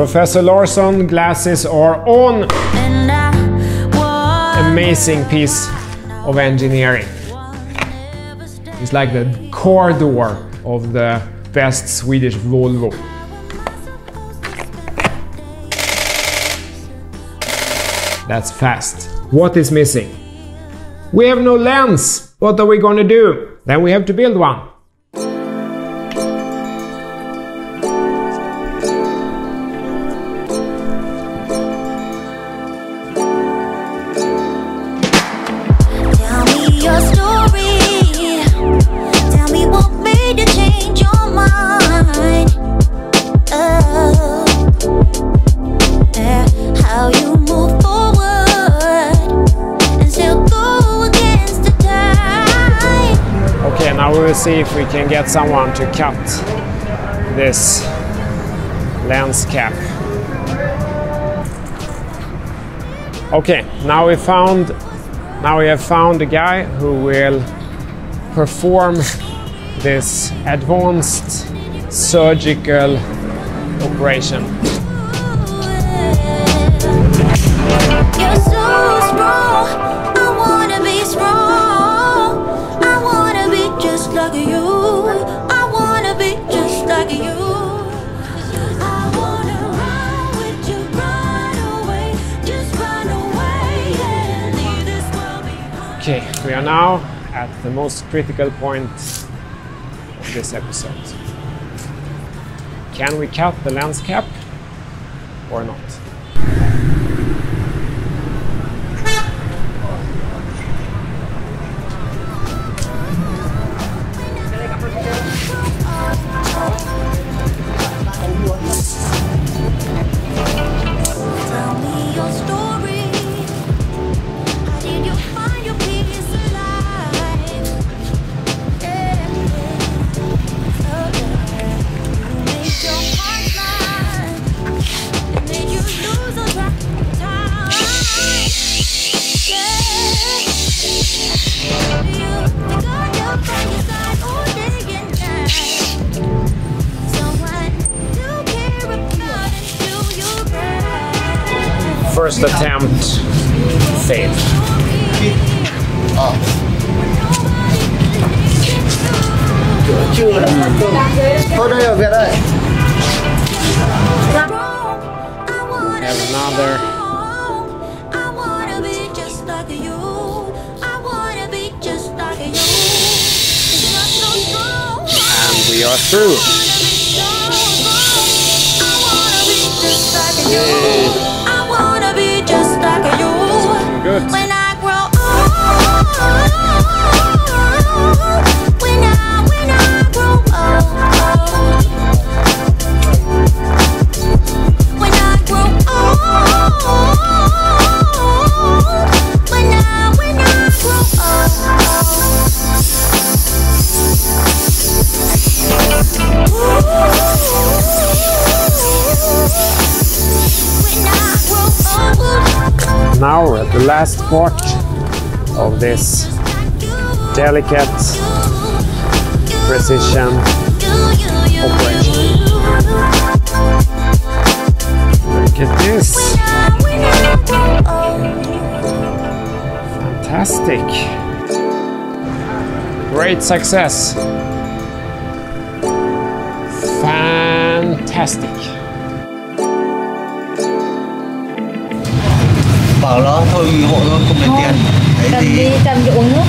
Professor Larsson glasses are on. Amazing piece of engineering. It's like the car door of the best Swedish Volvo. That's fast. What is missing? We have no lens. What are we gonna do? Then we have to build one. Now we will see if we can get someone to cut this lens cap. Okay, now we have found a guy who will perform this advanced surgical operation. Okay, we are now at the most critical point of this episode. Can we cut the lens cap or not? First attempt failed. Have another. And we are through. Yay. Good. When I grow old, when I grow old, when I grow old, when I grow Now we're at the last part of this delicate precision operation. Look at this. Fantastic. Great success. Fantastic. Bảo nó thôi hộ thôi, không lấy tiền. Cầm đi uống nước.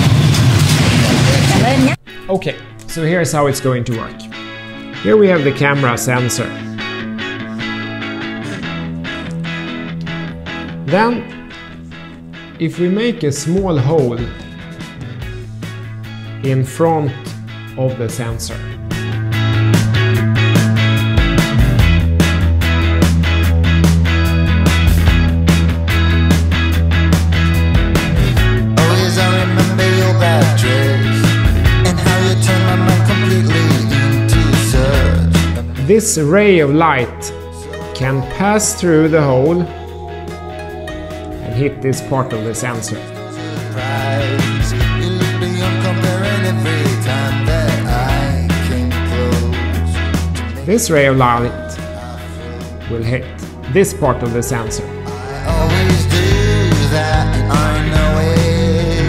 Cảm ơn nhé. Okay, so here's how it's going to work. Here we have the camera sensor. Then, if we make a small hole in front of the sensor, this ray of light can pass through the hole and hit this part of the sensor. This ray of light will hit this part of the sensor. Always do that, and I know it.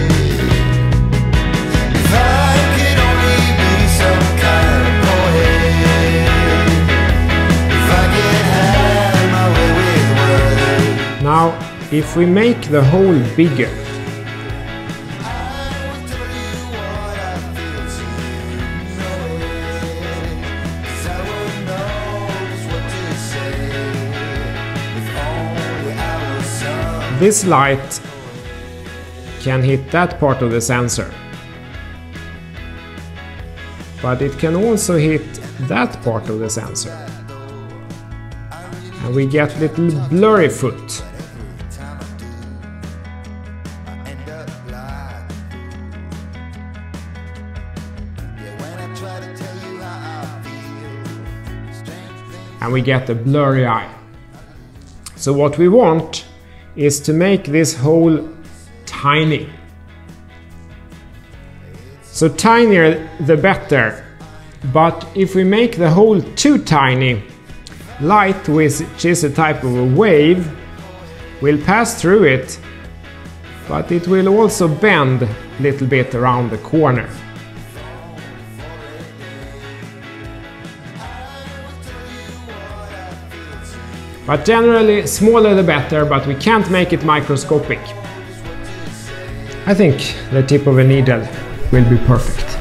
If I could only be some kind of poet, if I could have my way with words. Now, if we make the hole bigger, this light can hit that part of the sensor, but it can also hit that part of the sensor, and we get little blurry foot. And we get a blurry eye. So what we want is to make this hole tiny. So tinier the better, but if we make the hole too tiny, light, which is a type of a wave, will pass through it, but it will also bend a little bit around the corner. But generally, smaller the better, but we can't make it microscopic. I think the tip of a needle will be perfect.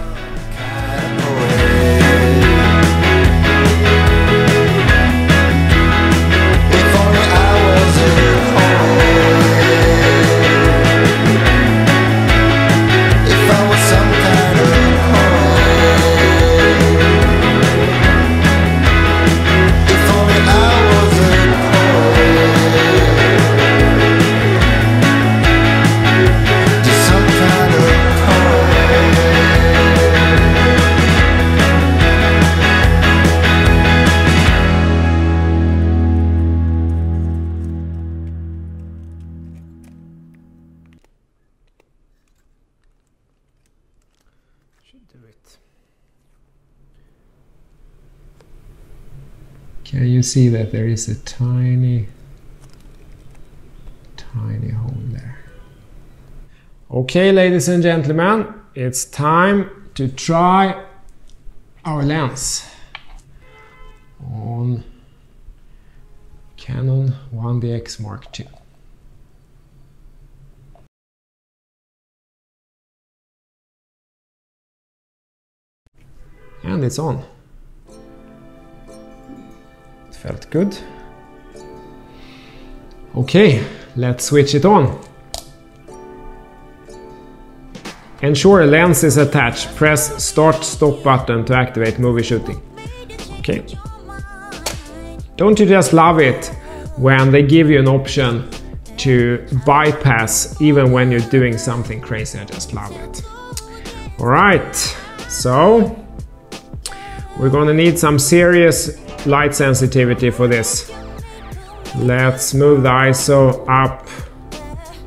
Can you see that there is a tiny hole there? Okay, ladies and gentlemen, it's time to try our lens on Canon 1DX Mark II. And it's on. It felt good. Okay, let's switch it on. Ensure a lens is attached. Press start stop button to activate movie shooting. Okay. Don't you just love it when they give you an option to bypass even when you're doing something crazy? I just love it. Alright, so we're gonna need some serious light sensitivity for this. Let's move the ISO up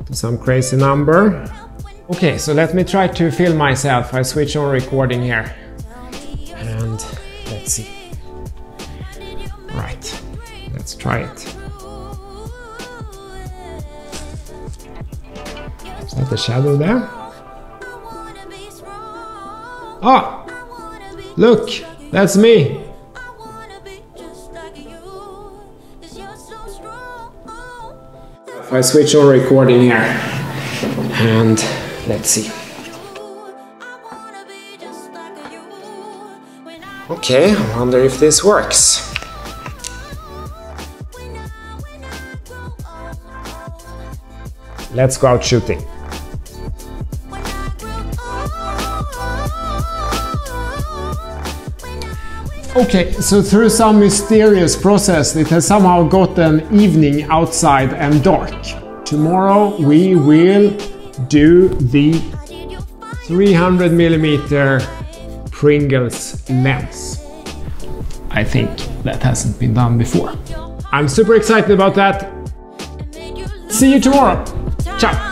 to some crazy number. Okay, so let me try to film myself. I switch on recording here. And let's see. Right, let's try it. Is that the shadow there? Ah! Look, that's me! I switch on recording here. And let's see. Okay, I wonder if this works. Let's go out shooting. Okay, so through some mysterious process, it has somehow gotten evening outside and dark. Tomorrow we will do the 300mm Pringles lens. I think that hasn't been done before. I'm super excited about that. See you tomorrow. Ciao.